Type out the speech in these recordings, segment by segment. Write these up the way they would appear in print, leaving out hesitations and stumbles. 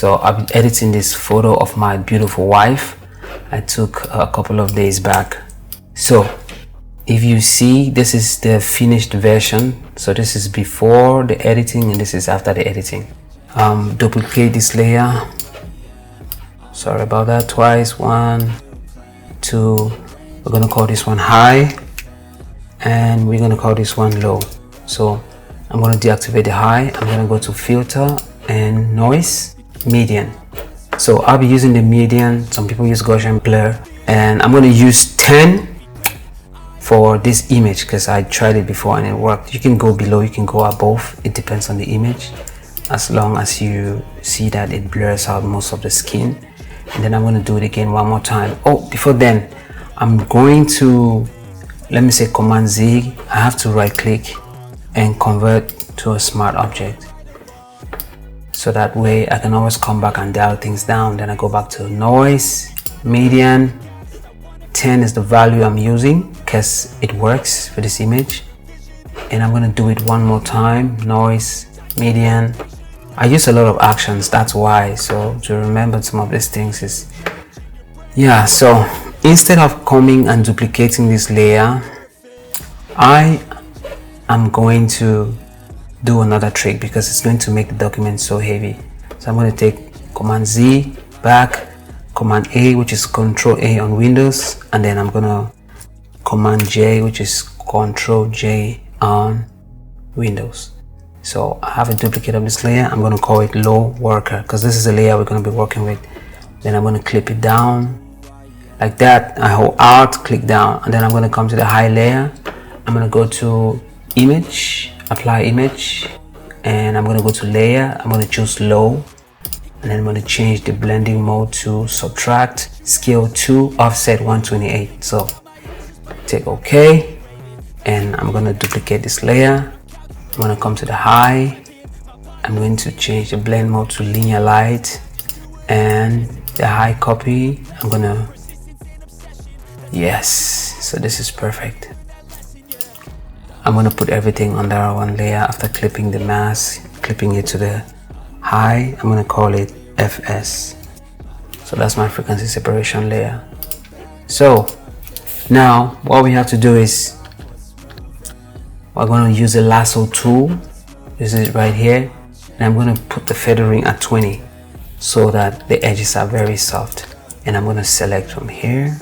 So I'll be editing this photo of my beautiful wife I took a couple of days back. So if you see, this is the finished version. So this is before the editing and this is after the editing. Duplicate this layer. Sorry about that. Twice. 1, 2. We're gonna call this one high and we're gonna call this one low. So I'm gonna deactivate the high. I'm gonna go to filter and noise, median. So I'll be using the median. Some people use Gaussian blur, and I'm gonna use 10 for this image because I tried it before and it worked. You can go below, you can go above. It depends on the image, as long as you see that it blurs out most of the skin. And then I'm going to do it again one more time. Oh, before then, I'm going to, let me say Command Z. I have to right click and convert to a smart object. So that way I can always come back and dial things down. Then I go back to noise, median. 10 is the value I'm using because it works for this image. And I'm going to do it one more time. Noise, median. I use a lot of actions, that's why. So to remember some of these things is, yeah. So instead of coming and duplicating this layer, I am going to do another trick because it's going to make the document so heavy. So I'm going to take Command Z, back, Command A, which is Control A on Windows, and then I'm going to Command J, which is Control J on Windows. So I have a duplicate of this layer. I'm going to call it low worker because this is a layer we're going to be working with. Then I'm going to clip it down like that. I hold Alt, click down, and then I'm going to come to the high layer. I'm going to go to image, apply image, and I'm going to go to layer. I'm going to choose low, and then I'm going to change the blending mode to subtract, scale 2, offset 128. So take OK, and I'm going to duplicate this layer. I'm going to come to the high. I'm going to change the blend mode to linear light, and the high copy, I'm going to, yes, so this is perfect. I'm going to put everything under one layer after clipping the mask, clipping it to the high. I'm going to call it FS. So that's my frequency separation layer. So now what we have to do is we're going to use the lasso tool. This is right here, and I'm going to put the feathering at 20 so that the edges are very soft. And I'm going to select from here.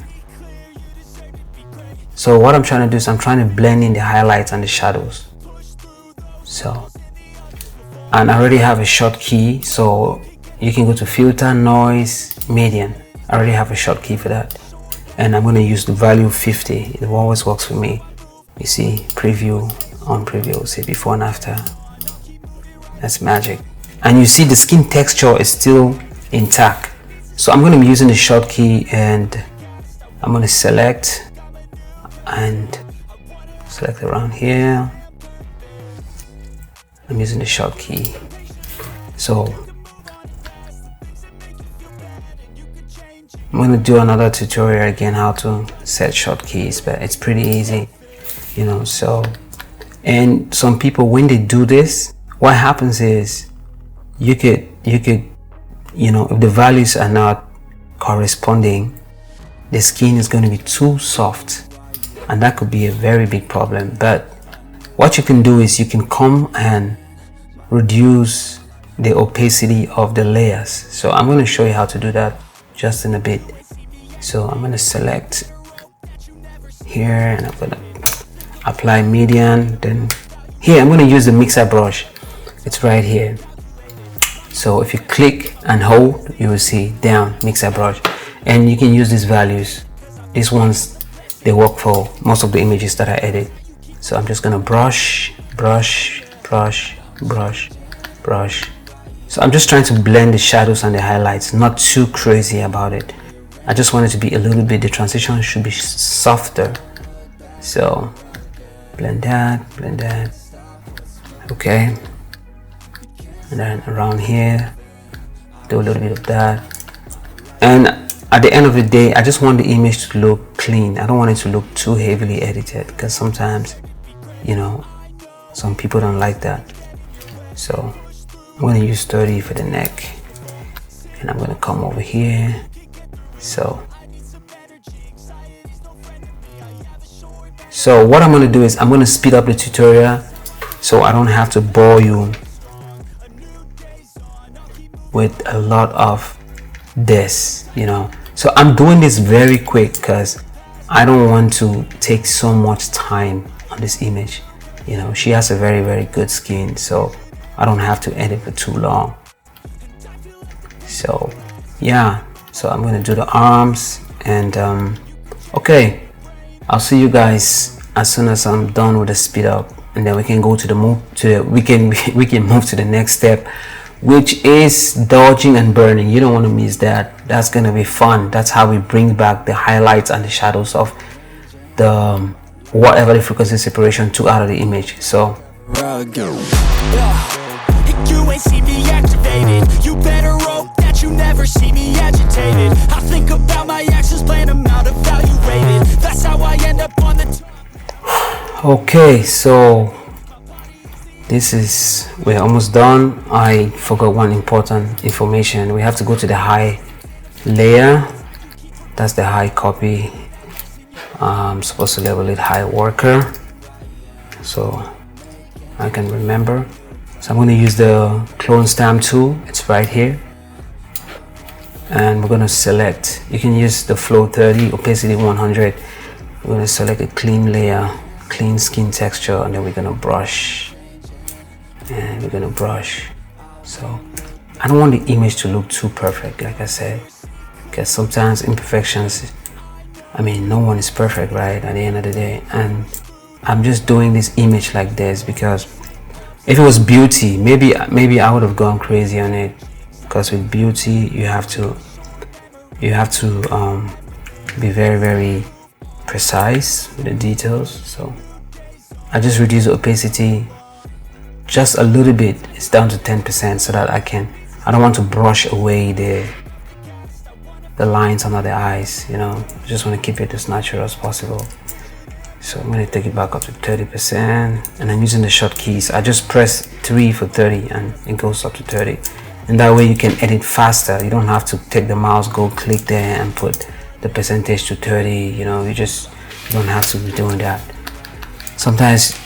So what I'm trying to do is I'm trying to blend in the highlights and the shadows. So, and I already have a short key, so you can go to filter, noise, median. I already have a short key for that, and I'm going to use the value 50. It always works for me. You see, preview, on preview, say before and after. That's magic. And you see the skin texture is still intact. So I'm going to be using the short key, and I'm going to select and select around here. I'm using the short key. So I'm going to do another tutorial again how to set short keys, but it's pretty easy, you know. So, and some people, when they do this, what happens is you could you know, if the values are not corresponding, the skin is going to be too soft, and that could be a very big problem. But what you can do is you can come and reduce the opacity of the layers. So I'm going to show you how to do that just in a bit. So I'm going to select here, and I'm going to apply median. Then here I'm going to use the mixer brush. It's right here. So if you click and hold, you will see down mixer brush, and you can use these values. These ones, they work for most of the images that I edit. So I'm just going to brush, brush, brush, brush, brush. So I'm just trying to blend the shadows and the highlights, not too crazy about it. I just want it to be a little bit, the transition should be softer. So blend that, okay. And then around here, do a little bit of that. And at the end of the day, I just want the image to look clean. I don't want it to look too heavily edited, because sometimes, you know, some people don't like that. So I'm going to use 30 for the neck, and I'm gonna come over here. So what I'm gonna do is I'm gonna speed up the tutorial so I don't have to bore you with a lot of this, you know. So I'm doing this very quick because I don't want to take so much time on this image. You know, she has a very, very good skin, so I don't have to edit for too long. So yeah, so I'm gonna do the arms, and okay, I'll see you guys as soon as I'm done with the speed up, and then we can go to the we can move to the next step, which is dodging and burning. You don't want to miss that. That's gonna be fun. That's how we bring back the highlights and the shadows of the whatever the frequency separation took out of the image. So you ain't see me activated. You better hope that you never see me agitated. I think about my actions, plan them out, evaluated. That's how I end up on the okay, so this is, we're almost done. I forgot one important information. We have to go to the high layer. That's the high copy. I'm supposed to label it high worker so I can remember. So I'm going to use the clone stamp tool. It's right here, and we're going to select, you can use the flow 30, opacity 100. We're going to select a clean layer, clean skin texture, and then we're going to brush, and we're going to brush. So I don't want the image to look too perfect, like I said, because sometimes imperfections, I mean, no one is perfect, right, at the end of the day. And I'm just doing this image like this because if it was beauty, maybe I would have gone crazy on it, because with beauty you have to be very, very precise with the details. So I just reduce the opacity just a little bit. It's down to 10% so that I don't want to brush away the lines under the eyes, you know. I just want to keep it as natural as possible. So I'm going to take it back up to 30%, and I'm using the shortkeys. I just press 3 for 30 and it goes up to 30, and that way you can edit faster. You don't have to take the mouse, go click there and put the percentage to 30, you know. You don't have to be doing that. Sometimes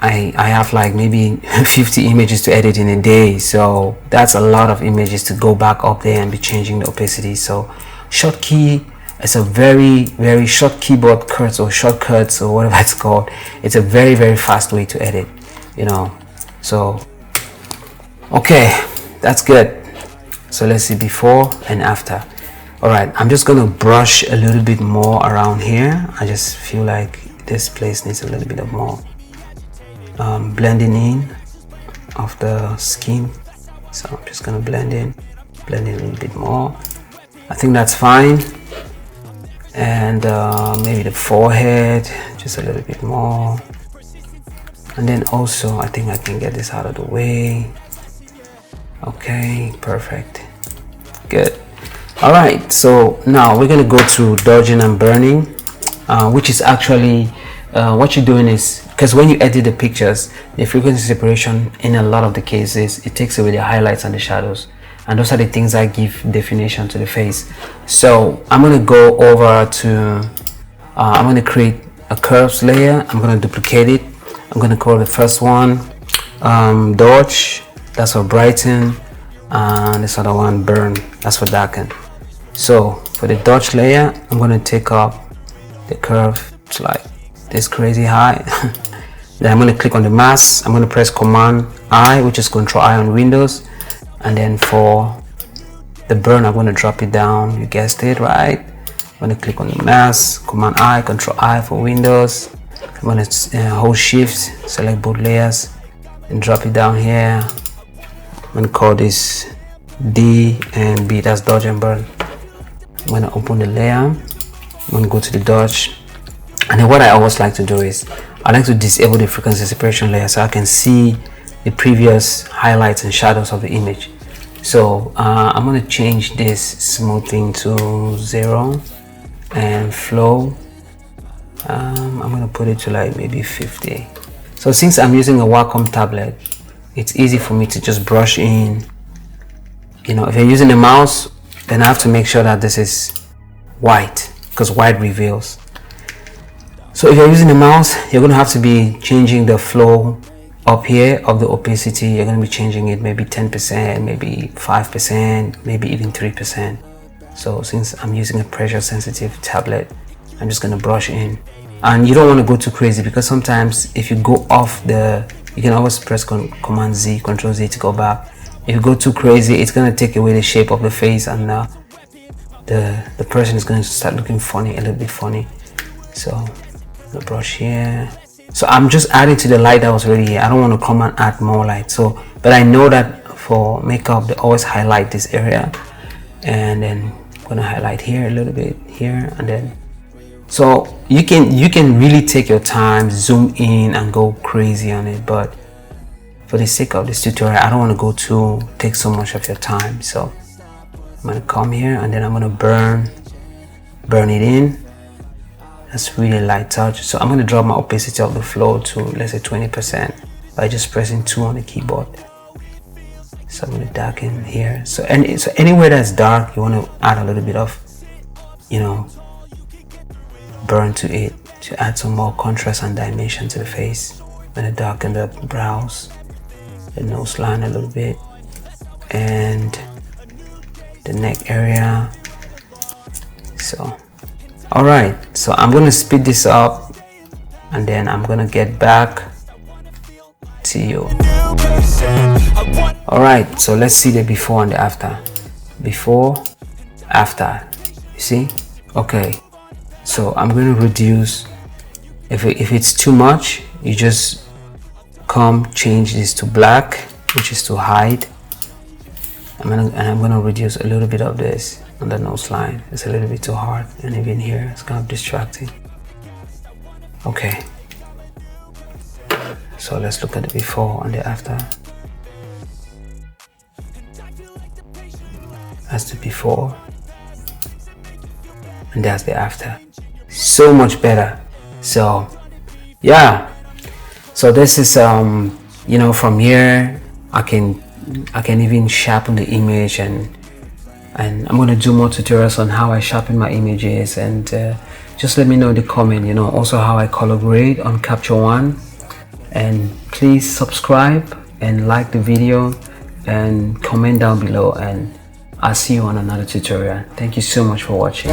I have like maybe 50 images to edit in a day, so that's a lot of images to go back up there and be changing the opacity. So shortkey, it's a very, very short keyboard cuts or shortcuts or whatever it's called. It's a very, very fast way to edit, you know. So okay, that's good. So let's see before and after. All right, I'm just gonna brush a little bit more around here. I just feel like this place needs a little bit of more blending in of the skin. So I'm just gonna blend in a little bit more. I think that's fine. And maybe the forehead just a little bit more, and then also I think I can get this out of the way. Okay, perfect, good. All right, so now we're gonna go to dodging and burning, which is actually what you're doing is, because when you edit the pictures, the frequency separation in a lot of the cases, it takes away the highlights and the shadows. And those are the things that give definition to the face. So I'm going to go over to, I'm going to create a curves layer. I'm going to duplicate it. I'm going to call the first one dodge, that's for brighten, and this other one burn, that's for darken. So for the dodge layer, I'm going to take up the curve to like this crazy high. Then I'm going to click on the mask. I'm going to press Command I, which is Control I on Windows. And then for the burn, I'm going to drop it down. You guessed it, right? I'm going to click on the mask, Command I, Control I for Windows. I'm going to hold Shift, select both layers, and drop it down here. I'm going to call this D and B, that's dodge and burn. I'm going to open the layer. I'm going to go to the dodge. And then what I always like to do is, I like to disable the frequency separation layer so I can see the previous highlights and shadows of the image. So I'm going to change this smoothing to 0 and flow. I'm going to put it to like maybe 50. So since I'm using a Wacom tablet, it's easy for me to just brush in you know, if you're using a mouse, then I have to make sure that this is white, because white reveals. So if you're using a mouse, you're going to have to be changing the flow up here of the opacity. You're going to be changing it maybe 10%, maybe 5%, maybe even 3%. So since I'm using a pressure sensitive tablet, I'm just going to brush in. And you don't want to go too crazy, because sometimes if you go off you can always press Command Z, Control Z to go back. If you go too crazy, it's going to take away the shape of the face, and the person is going to start looking funny, a little bit funny. So the brush here. So I'm just adding to the light that was already here. I don't want to come and add more light. So, but I know that for makeup, they always highlight this area, and then I'm gonna highlight here a little bit here, and then. So you can really take your time, zoom in and go crazy on it, but for the sake of this tutorial, I don't want to take so much of your time. So I'm gonna come here, and then I'm gonna burn it in. That's really light touch. So I'm gonna drop my opacity of the flow to, let's say, 20% by just pressing 2 on the keyboard. So I'm gonna darken here. So anywhere that's dark, you want to add a little bit of, you know, burn to it to add some more contrast and dimension to the face. I'm gonna darken the brows, the nose line a little bit, and the neck area. So alright, so I'm gonna speed this up, and then I'm gonna get back to you. Alright, so let's see the before and the after. Before, after, you see? Okay, so I'm going to reduce. If it's too much, you just change this to black, which is to hide. I'm gonna reduce a little bit of this on the nose line. It's a little bit too hard, and even here it's kind of distracting. Okay, so let's look at the before and the after. That's the before, and that's the after. So much better. So yeah, so this is you know, from here I can even sharpen the image, and I'm gonna do more tutorials on how I sharpen my images, and just let me know in the comment, you know, also how I color grade on Capture One. And please subscribe and like the video and comment down below, and I'll see you on another tutorial. Thank you so much for watching.